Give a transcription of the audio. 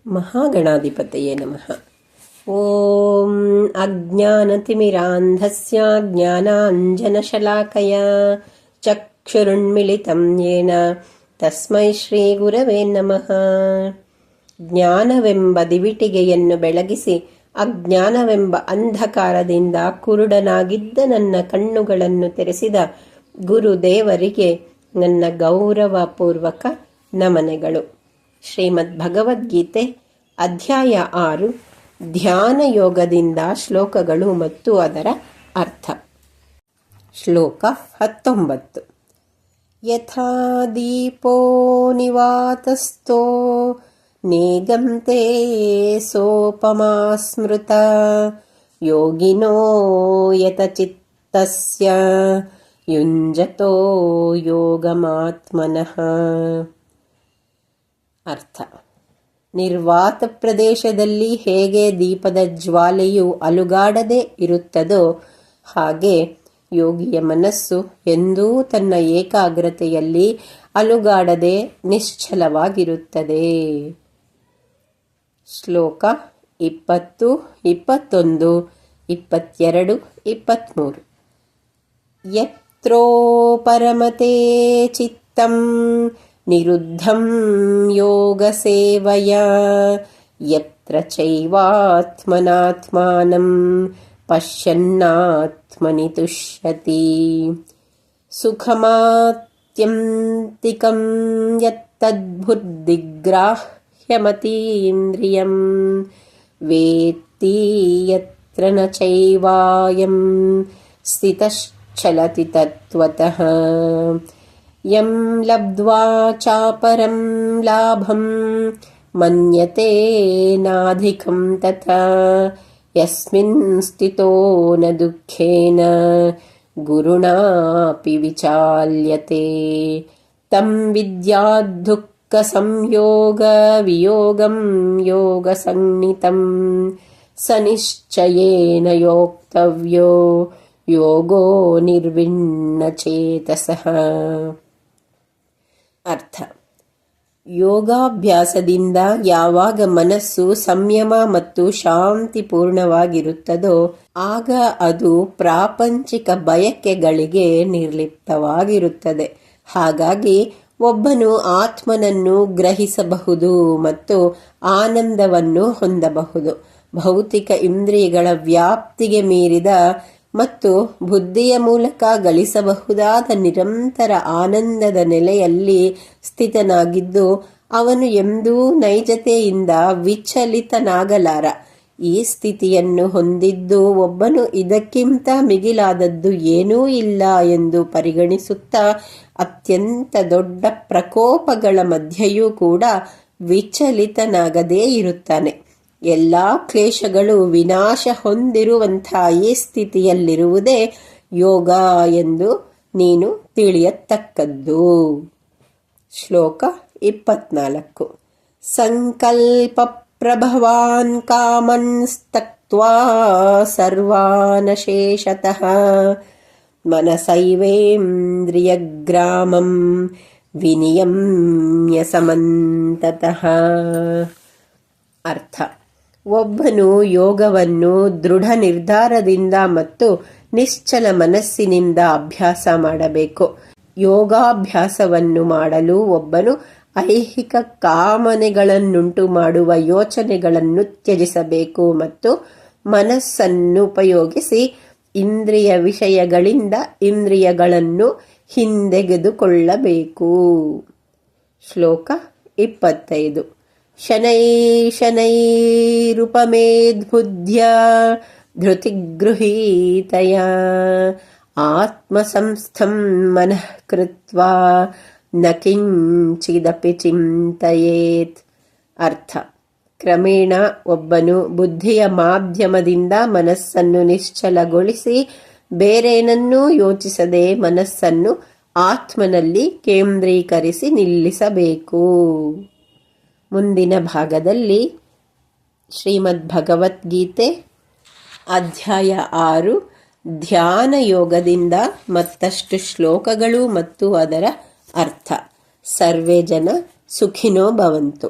ಮಹಾಗಣಾಧಿಪತಯೇ ನಮಃ. ಓಂ ಅಜ್ಞಾನತಿಮಿರಾಂಧಸ್ಯ ಜ್ಞಾನಾಂಜನಶಲಾಕಯ ಚಕ್ಷುರುನ್ಮಿಲಿತಂ ಯೇನ ತಸ್ಮೈ ಶ್ರೀ ಗುರವೇ ನಮಃ. ಜ್ಞಾನವೆಂಬ ದಿವಿಟಿಗೆಯನ್ನು ಬೆಳಗಿಸಿ ಅಜ್ಞಾನವೆಂಬ ಅಂಧಕಾರದಿಂದ ಕುರುಡನಾಗಿದ್ದ ನನ್ನ ಕಣ್ಣುಗಳನ್ನು ತೆರೆಸಿದ ಗುರುದೇವರಿಗೆ ನನ್ನ ಗೌರವಪೂರ್ವಕ ನಮನೆಗಳು. ಶ್ರೀಮದ್ ಭಗವದ್ಗೀತೆ ಅಧ್ಯಾಯ 6 ಧ್ಯಾನ ಯೋಗದಿಂದ ಶ್ಲೋಕಗಳು ಮತ್ತು ಅದರ ಅರ್ಥ. ಶ್ಲೋಕ 19. ಯಥಾ ದೀಪೋ ನಿವಾತಸ್ಥೋ ನೇಗಂತೆ ಸೋಪಮಾ ಸ್ಮೃತ ಯೋಗಿನೋ ಯತಚಿತ್ತಸ್ಯ ಯುಂಜತೋ ಯೋಗಮಾತ್ಮನಃ. ಅರ್ಥ: ನಿರ್ವಾತ ಪ್ರದೇಶದಲ್ಲಿ ಹೇಗೆ ದೀಪದ ಜ್ವಾಲೆಯು ಅಲುಗಾಡದೆ ಇರುತ್ತದೋ ಹಾಗೆ ಯೋಗಿಯ ಮನಸ್ಸು ಎಂದೂ ತನ್ನ ಏಕಾಗ್ರತೆಯಲ್ಲಿ ಅಲುಗಾಡದೆ ನಿಶ್ಚಲವಾಗಿರುತ್ತದೆ. ಶ್ಲೋಕ 20, 21, 22, 23. ಯತ್ರೋ ಪರಮತೆ ಚಿತ್ತಂ ನಿರುದ್ಧಂ ಯೋಗ ಸೇವಯಾ ಯತ್ರ ಚೈವಾತ್ಮನಾತ್ಮಾನಂ ಪಶ್ಯನ್ನಾತ್ಮನಿ ತುಷ್ಯತಿ. ಸುಖಮಾತ್ಯಂತಿಕಂ ಯತ್ತದ್ಬುದ್ಧಿಗ್ರಾಹ್ಯಮತೀಂದ್ರಿಯಂ ವೇತ್ತಿ ಯತ್ರ ನ ಚೈವಾಯಂ ಸ್ಥಿತಶ್ಚಲತಿ ತತ್ವತಃ. ಯಂ ಲಬ್ಧ್ವಾ ಚಾಪರಂ ಲಾಭಂ ಮನ್ಯತೆ ನಾಧಿಕಂ ತಥಾ ಯಸ್ಮಿನ್ ಸ್ಥಿತೋ ನ ದುಃಖೇನ ಗುರುಣಾಪಿ ವಿಚಾಲ್ಯತೆ. ತಂ ವಿದ್ಯಾತ್ ದುಃಖ ಸಂಯೋಗ ವಿಯೋಗಂ ಯೋಗ ಸಂಜ್ಞಿತಂ ಸ ನಿಶ್ಚಯೇನ ಯೋಕ್ತವ್ಯೋ ಯೋಗೋ ನಿರ್ವಿಣ್ಣ ಚೇತಸಃ. ಅರ್ಥ: ಯೋಗಾಭ್ಯಾಸದಿಂದ ಯಾವಾಗ ಮನಸ್ಸು ಸಂಯಮ ಮತ್ತು ಶಾಂತಿಪೂರ್ಣವಾಗಿರುತ್ತದೋ ಆಗ ಅದು ಪ್ರಾಪಂಚಿಕ ಬಯಕೆಗಳಿಗೆ ನಿರ್ಲಿಪ್ತವಾಗಿರುತ್ತದೆ. ಹಾಗಾಗಿ ಒಬ್ಬನು ಆತ್ಮನನ್ನು ಗ್ರಹಿಸಬಹುದು ಮತ್ತು ಆನಂದವನ್ನು ಹೊಂದಬಹುದು. ಭೌತಿಕ ಇಂದ್ರಿಯಗಳ ವ್ಯಾಪ್ತಿಗೆ ಮೀರಿದ ಮತ್ತು ಬುದ್ಧಿಯ ಮೂಲಕ ಗಳಿಸಬಹುದಾದ ನಿರಂತರ ಆನಂದದ ನೆಲೆಯಲ್ಲಿ ಸ್ಥಿತನಾಗಿದ್ದು ಅವನು ಎಂದೂ ನೈಜತೆಯಿಂದ ವಿಚಲಿತನಾಗಲಾರ. ಈ ಸ್ಥಿತಿಯನ್ನು ಹೊಂದಿದ್ದು ಒಬ್ಬನು ಇದಕ್ಕಿಂತ ಮಿಗಿಲಾದದ್ದು ಏನೂ ಇಲ್ಲ ಎಂದು ಪರಿಗಣಿಸುತ್ತಾ ಅತ್ಯಂತ ದೊಡ್ಡ ಪ್ರಕೋಪಗಳ ಮಧ್ಯೆಯೂ ಕೂಡ ವಿಚಲಿತನಾಗದೇ ಇರುತ್ತಾನೆ. ಎಲ್ಲ ಕ್ಲೇಶಗಳು ವಿನಾಶ ಹೊಂದಿರುವಂತಹ ಈ ಸ್ಥಿತಿಯಲ್ಲಿರುವುದೇ ಯೋಗ ಎಂದು ನೀನು ತಿಳಿಯತಕ್ಕದ್ದು. ಶ್ಲೋಕ 24. ಸಂಕಲ್ಪ ಪ್ರಭವಾನ್ ಕಾಮನ್ ಸ್ತಕ್ತ್ವಾ ಸರ್ವಾನಶೇಷತಃ ಮನಸೈವೇಂದ್ರಿಯಗ್ರಾಮಂ ವಿನಿಯಮ್ಯ ಸಮಂತತಃ. ಅರ್ಥ: ಒಬ್ಬನು ಯೋಗವನ್ನು ದೃಢ ನಿರ್ಧಾರದಿಂದ ಮತ್ತು ನಿಶ್ಚಲ ಮನಸ್ಸಿನಿಂದ ಅಭ್ಯಾಸ ಮಾಡಬೇಕು. ಯೋಗಾಭ್ಯಾಸವನ್ನು ಮಾಡಲು ಒಬ್ಬನು ಐಹಿಕ ಕಾಮನೆಗಳನ್ನುಂಟು ಮಾಡುವ ಯೋಚನೆಗಳನ್ನು ತ್ಯಜಿಸಬೇಕು ಮತ್ತು ಮನಸ್ಸನ್ನು ಉಪಯೋಗಿಸಿ ಇಂದ್ರಿಯ ವಿಷಯಗಳಿಂದ ಇಂದ್ರಿಯಗಳನ್ನು ಹಿಂದೆಗೆದುಕೊಳ್ಳಬೇಕು. ಶ್ಲೋಕ 25. ಶನೈ ಶನೈರುಪಮೇದ್ಬುದ್ಧ್ಯ ಧೃತಿಗೃಹೀತಯ ಆತ್ಮಸಂಸ್ಥಂ ಮನಃ ಕೃತ್ವಾ ನ ಕಿಂಚಿದಪಿ ಚಿಂತಯೇತ್. ಅರ್ಥ: ಕ್ರಮೇಣ ಒಬ್ಬನು ಬುದ್ಧಿಯ ಮಾಧ್ಯಮದಿಂದ ಮನಸ್ಸನ್ನು ನಿಶ್ಚಲಗೊಳಿಸಿ ಬೇರೇನನ್ನೂ ಯೋಚಿಸದೆ ಮನಸ್ಸನ್ನು ಆತ್ಮನಲ್ಲಿ ಕೇಂದ್ರೀಕರಿಸಿ ನಿಲ್ಲಿಸಬೇಕು. ಮುಂದಿನ ಭಾಗದಲ್ಲಿ ಶ್ರೀಮದ್ ಭಗವದ್ಗೀತೆ ಅಧ್ಯಾಯ 6 ಧ್ಯಾನ ಯೋಗದಿಂದ ಮತ್ತಷ್ಟು ಶ್ಲೋಕಗಳು ಮತ್ತು ಅದರ ಅರ್ಥ. ಸರ್ವೇ ಜನ ಸುಖಿನೋ ಭವಂತು.